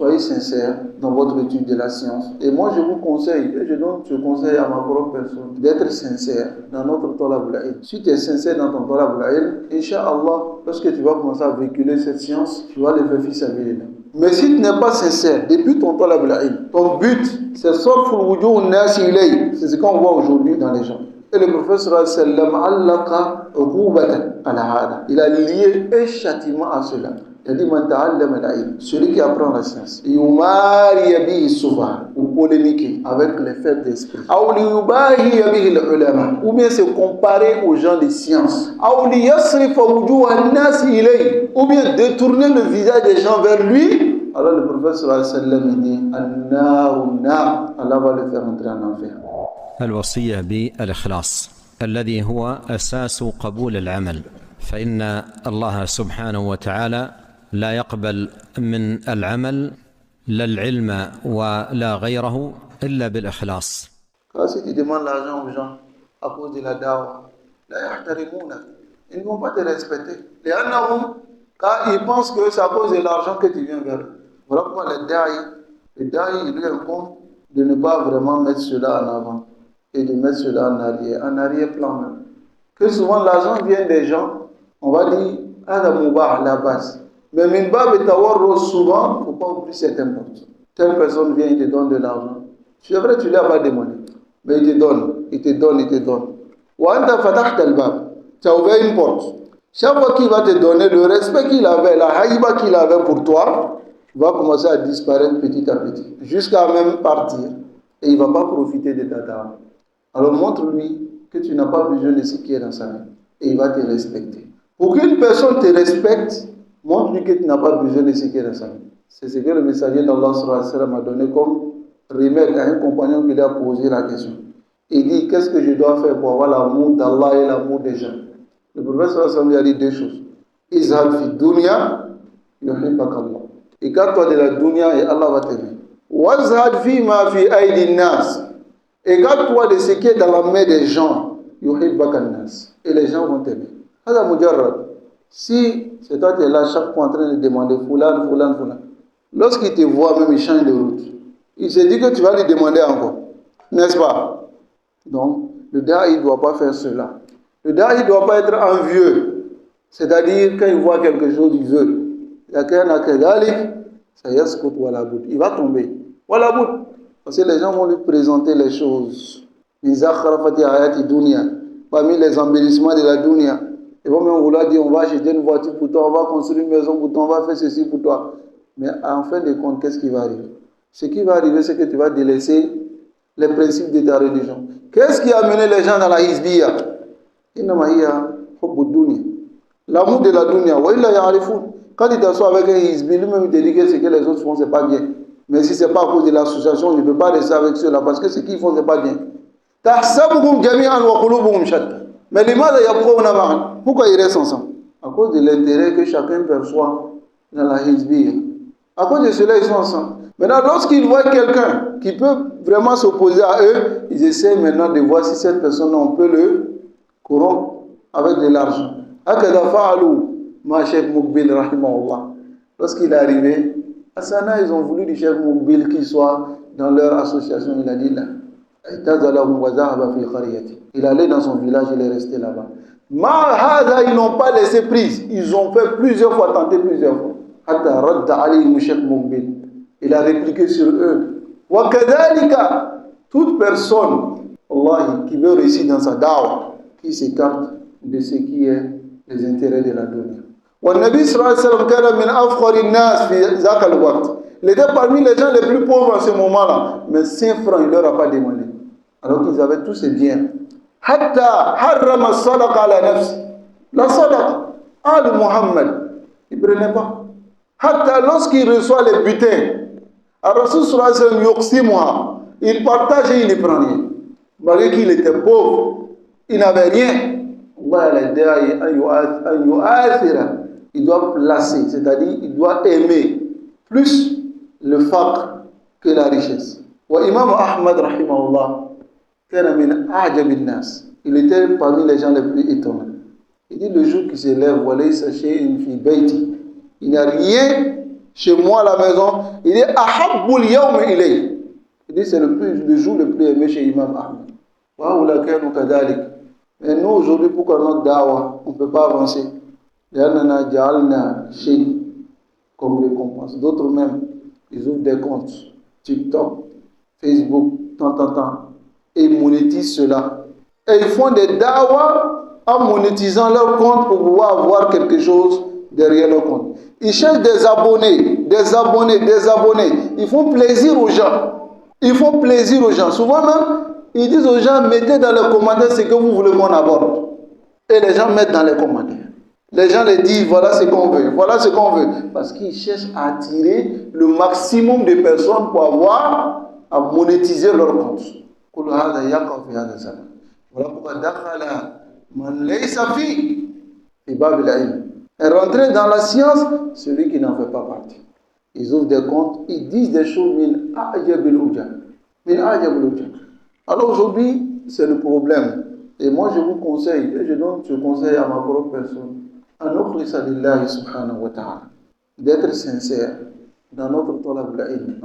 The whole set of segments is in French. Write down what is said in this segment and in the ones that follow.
soyez sincères dans votre étude de la science. Et moi, je vous conseille, et je donne ce conseil à ma propre personne, d'être sincère dans notre talab al-ilm. Si tu es sincère dans ton talab al-ilm, Inch'Allah, lorsque tu vas commencer à véhiculer cette science, tu vas le faire fils à Billah. Mais si tu n'es pas sincère, depuis ton talab al-ilm, ton but, c'est sorful wujuh nas ilay. C'est ce qu'on voit aujourd'hui dans les gens. Et le prophète sallam allaka uqubatan ala hada. Il a lié un châtiment à cela. Il a dit man ta'allama al-ilm, celui qui apprend la science, yumari bihi sufa, ou polémiquer avec les faibles d'esprit, ou liyubahi bihi al-ulama, ou bien se comparer aux gens de science, ou liyasrifa wujuh an-nas ilayhi, ou bien détourner le visage des gens vers lui. Alors le prophète sallam dit an-naru nar, Allah va le faire entrer en enfer. الوصية بالإخلاص الذي هو أساس قبول العمل، فإن الله سبحانه وتعالى لا يقبل من العمل لا العلم ولا غيره إلا بالإخلاص. Quand si tu demandes l'argent aux gens à cause de la dawa, la yahtarimuna, ils ne vont pas te respecter. Car ils pensent que c'est à cause de l'argent que tu viens vers eux. Voilà pourquoi le da'i, il lui incombe de ne pas vraiment mettre cela en avant et de mettre cela en arrière-plan même. Que souvent l'argent vient des gens, on va dire, à la base. Mais minbab et tawarro, souvent, il ne faut pas oublier certaines portes. Telle personne vient, il te donne de l'argent. C'est vrai, tu ne lui as pas demandé. Mais il te donne, il te donne, il te donne. Ou anta fatahta al-bab, tu as ouvert une porte. Chaque fois qu'il va te donner le respect qu'il avait, la haïba qu'il avait pour toi, va commencer à disparaître petit à petit, jusqu'à même partir. Et il ne va pas profiter de ta dame. Alors montre-lui que tu n'as pas besoin de ce qui est dans sa main. Et il va te respecter. Pour qu'une personne te respecte, montre-lui que tu n'as pas besoin de ce qui est dans sa main. C'est ce que le messager d'Allah m'a donné comme remède à un compagnon qui lui a posé la question. Il dit, qu'est-ce que je dois faire pour avoir l'amour d'Allah et l'amour des gens? Le prophète lui a dit deux choses. Izhad fi dunya, yuhibbaka Allah. Écarte-toi de la dunya et Allah va t'aimer. Wazhad fi ma fi aydin nas. Écarte-toi de ce qui est dans la main des gens. Yuhibbaka nas. Et les gens vont t'aimer. Hada mujarrad. Si c'est toi qui es là chaque fois en train de demander Foulan. Lorsqu'il te voit même, il change de route. Il se dit que tu vas lui demander encore. N'est-ce pas? Donc, le da'i ne doit pas faire cela. Le da'i ne doit pas être envieux. C'est-à-dire, quand il voit quelque chose, il veut. Il va tomber. Parce que les gens vont lui présenter les choses. Parmi les embellissements de la dunya. Ils vont même vouloir dire, on va acheter une voiture pour toi, on va construire une maison pour toi, on va faire ceci pour toi. Mais en fin de compte, qu'est-ce qui va arriver? Ce qui va arriver, c'est que tu vas délaisser les principes de ta religion. Qu'est-ce qui a amené les gens dans la hizbiya? L'amour de la dunya. Quand il t'assoit avec un hizbi, lui-même il te dit que ce que les autres font, c'est pas bien. Mais si c'est pas à cause de l'association, je ne peux pas rester avec ceux-là parce que ce qu'ils font, c'est pas bien. Mais pourquoi ils restent ensemble? À cause de l'intérêt que chacun perçoit dans la hizbiya. À cause de cela, ils sont ensemble. Maintenant, lorsqu'ils voient quelqu'un qui peut vraiment s'opposer à eux, ils essaient maintenant de voir si cette personne, on peut le corrompre avec de l'argent. Lorsqu'il est arrivé, à Sana, ils ont voulu du chef Moukbil qu'il soit dans leur association. Il a dit là. Il allait dans son village, il est resté là-bas. Ils n'ont pas laissé prise. Ils ont fait plusieurs fois, tenté plusieurs fois. Il a répliqué sur eux. Toute personne qui veut réussir dans sa da'wah, qui s'écarte de ce qui est les intérêts de la dunya. Il était parmi les gens les plus pauvres en ce moment-là. Mais 5 francs, il ne leur a pas demandé. Alors qu'ils avaient tous ces biens. La sadaqa. Le Muhammad, il ne prenait pas. Lorsqu'il reçoit les butins, il partage et il ne prend rien. Malgré qu'il était pauvre, il n'avait rien. Il doit placer, c'est-à-dire il doit aimer plus le faqr que la richesse. Imam Ahmad rahimahullah, il était parmi les gens les plus étonnants. Il dit le jour qui se lève, il n'y a rien chez moi à la maison, il dit Ahabbul yawm ilay. Il dit c'est le jour le plus aimé chez Imam Ahmed. Wa ulakanu kadalik. Mais nous aujourd'hui, pourquoi notre dawa, on ne peut pas avancer? Lianna ja'alna shay comme récompense. D'autres même, ils ouvrent des comptes TikTok, Facebook, tant, et ils monétisent cela. Et ils font des dawa en monétisant leur compte pour pouvoir avoir quelque chose derrière leur compte. Ils cherchent des abonnés. Ils font plaisir aux gens. Souvent même, ils disent aux gens, mettez dans les commentaires ce que vous voulez qu'on aborde. Et les gens mettent dans les commentaires. Les gens les disent, voilà ce qu'on veut. Parce qu'ils cherchent à attirer le maximum de personnes pour avoir à monétiser leur compte. Voilà pourquoi dakhala man laysa fi bab al-ilm. Et rentrer dans la science, celui qui n'en fait pas partie. Ils ouvrent des comptes, ils disent des choses min a'jab al-ujab. Alors aujourd'hui, c'est le problème. Et moi je vous conseille, et je donne ce conseil à ma propre personne, an ukhlisa lillahi subhanahu wa ta'ala, d'être sincère dans notre talab al-ilm.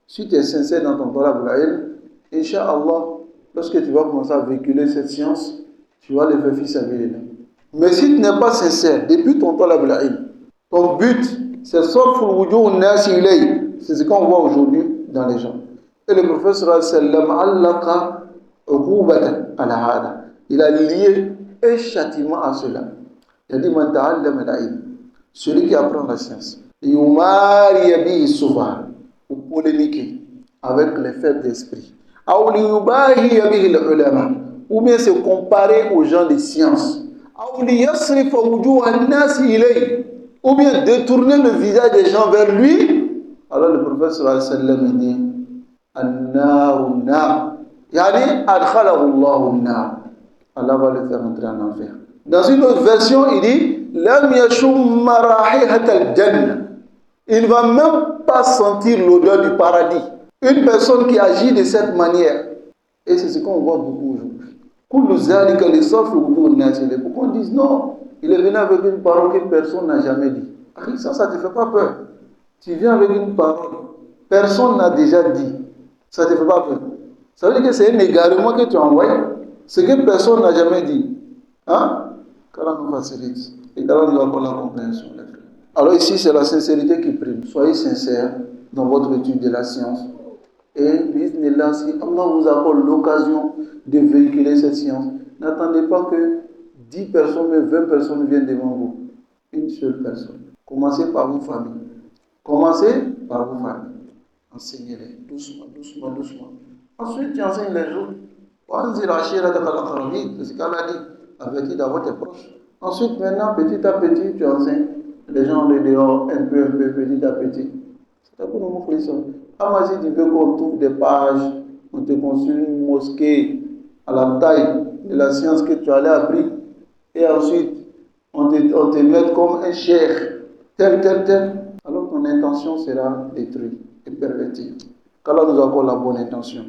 Si tu es sincère dans ton talab al-ilm, Inch'Allah, lorsque tu vas commencer à véhiculer cette science, tu vas le faire fils à Billah. Mais si tu n'es pas sincère, depuis ton talab al-ilm, ton but, c'est sarful wujuh an-nas ilay. C'est ce qu'on voit aujourd'hui dans les gens. Et le prophète sallallahu alayhi wa sallam, il a lié un châtiment à cela. Il a dit man ta'allama al-ilm, celui qui apprend la science, yumari bihi sufa, ou polémiquer avec les faibles d'esprit, ou bien se comparer aux gens de science, ou bien détourner le visage des gens vers lui. Alors le prophète sallallahu alayhi wa sallam dit An-naru nar, yani adkhalahu Allahu an-nar, Allah va le faire entrer en enfer. Dans une autre version, il dit Lam yashumma rahihat al-jannah, il ne va même pas sentir l'odeur du paradis. Une personne qui agit de cette manière, et c'est ce qu'on voit beaucoup aujourd'hui. Pourquoi on dit non, il est venu avec une parole que personne n'a jamais dit. Ça ne te fait pas peur. Tu viens avec une parole, personne n'a déjà dit. Ça ne te fait pas peur. Ça veut dire que c'est un égarement que tu as envoyé. Ce que personne n'a jamais dit. Qu'Allah nous facilite. Et qu'Allah nous accorde la compréhension. Alors ici, c'est la sincérité qui prime. Soyez sincères dans votre étude de la science. Et bismillah, si Allah vous accorde l'occasion de véhiculer cette science, n'attendez pas que 10 personnes, mais 20 personnes viennent devant vous. Une seule personne. Commencez par vos familles. Enseignez-les doucement. Ensuite, tu enseignes les autres. C'est ce qu'Allah dit. Avertis d'abord tes proches. Ensuite, maintenant, petit à petit, tu enseignes. Les gens le dehors, un peu, petit à petit. C'est pour nous montrer ça. Si tu veux qu'on trouve des pages, on te construit une mosquée à la taille de la science que tu allais apprendre, et ensuite on te met comme un cheikh, tel, alors ton intention sera détruite et pervertie. Qu'Allah nous accorde la bonne intention.